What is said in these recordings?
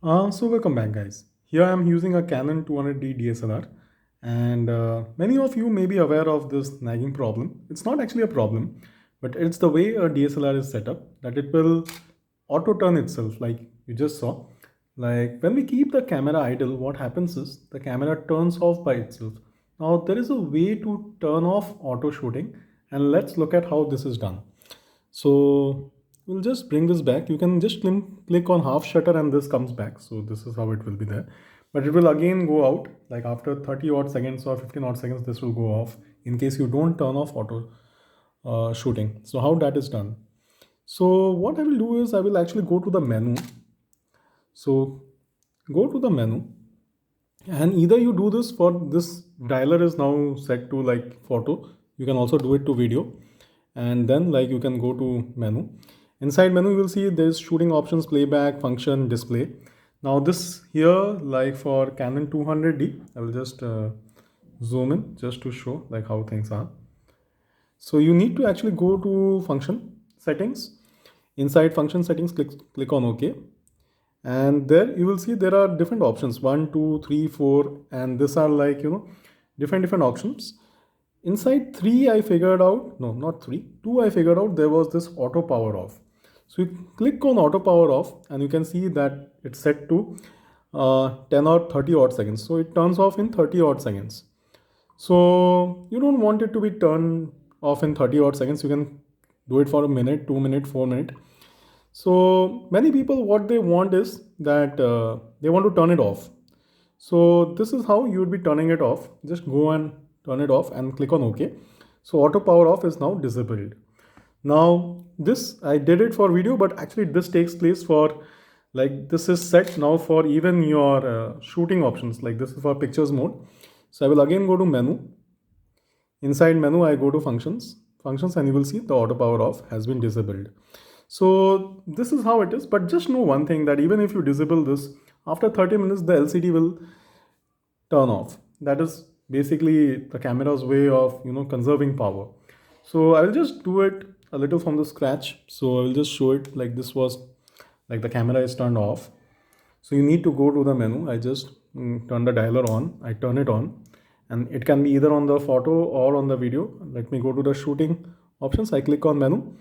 So welcome back, guys. Here I am using a Canon 200D DSLR, and many of you may be aware of this nagging problem. It's not actually a problem, but it's the way a DSLR is set up that it will auto turn itself, like you just saw. Like when we keep the camera idle, what happens is the camera turns off by itself. Now there is a way to turn off auto shooting, and let's look at how this is done. So we'll just bring this back. You can just click on half shutter and this comes back. So this is how it will be there. But it will again go out like after 30 odd seconds or 15 odd seconds, this will go off in case you don't turn off auto shooting. So how that is done. So what I will do is I will actually go to the menu. So go to the menu and either you do this for this dialer is now set to like photo. You can also do it to video, and then like you can go to menu. Inside menu you will see there's shooting options, playback, function, display. Now this here like for Canon 200D, I will just zoom in just to show like how things are. So you need to actually go to function settings. Inside function settings, click on OK, and there you will see there are different options 1 2 3 4, and these are like different options. Inside 3 I figured out, no, not 3, 2 I figured out there was this auto power off. So you click on auto power off and you can see that it's set to 10 or 30 odd seconds. So it turns off in 30 odd seconds. So you don't want it to be turned off in 30 odd seconds. You can do it for a minute, 2 minute, 4 minute. So many people, what they want is that they want to turn it off. So this is how you would be turning it off. Just go and turn it off and click on OK. So auto power off is now disabled. Now this I did it for video, but actually this takes place for like this is set now for even your shooting options. Like this is for pictures mode. So I will again go to menu. Inside menu I go to functions, and you will see the auto power off has been disabled. So this is how it is, but just know one thing, that even if you disable this, after 30 minutes the LCD will turn off. That is basically the camera's way of conserving power. So I'll just do it a little from the scratch. So I will just show it like this was like the camera is turned off. So you need to go to the menu. I just turn the dialer on, I turn it on, and it can be either on the photo or on the video. Let me go to the shooting options. I click on menu.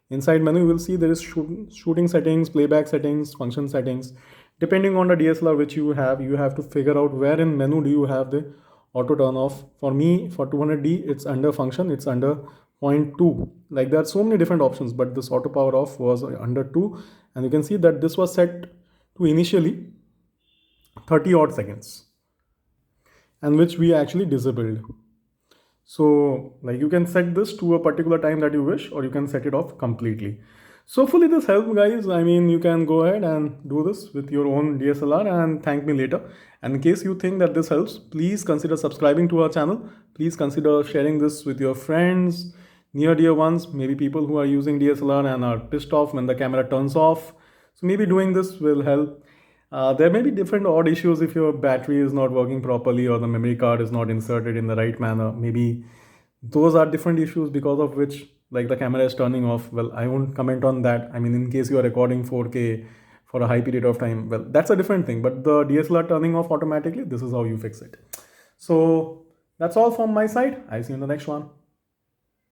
Inside menu you will see there is shooting settings, playback settings, function settings. Depending on the DSLR which you have to figure out where in menu do you have the auto turn off. For me, for 200D, it's under function, it's under point 2. Like there are so many different options, but this auto power off was under 2, and you can see that this was set to initially 30 odd seconds, and which we actually disabled. So like you can set this to a particular time that you wish, or you can set it off completely. So hopefully this helped, guys. I mean, you can go ahead and do this with your own DSLR and thank me later. And in case you think that this helps, please consider subscribing to our channel. Please consider sharing this with your friends, near dear ones, maybe people who are using DSLR and are pissed off when the camera turns off. So maybe doing this will help. There may be different odd issues if your battery is not working properly or the memory card is not inserted in the right manner. Maybe those are different issues because of which like the camera is turning off. Well, I won't comment on that. I mean, in case you are recording 4K for a high period of time, well, that's a different thing. But the DSLR turning off automatically, this is how you fix it. So that's all from my side. I'll see you in the next one.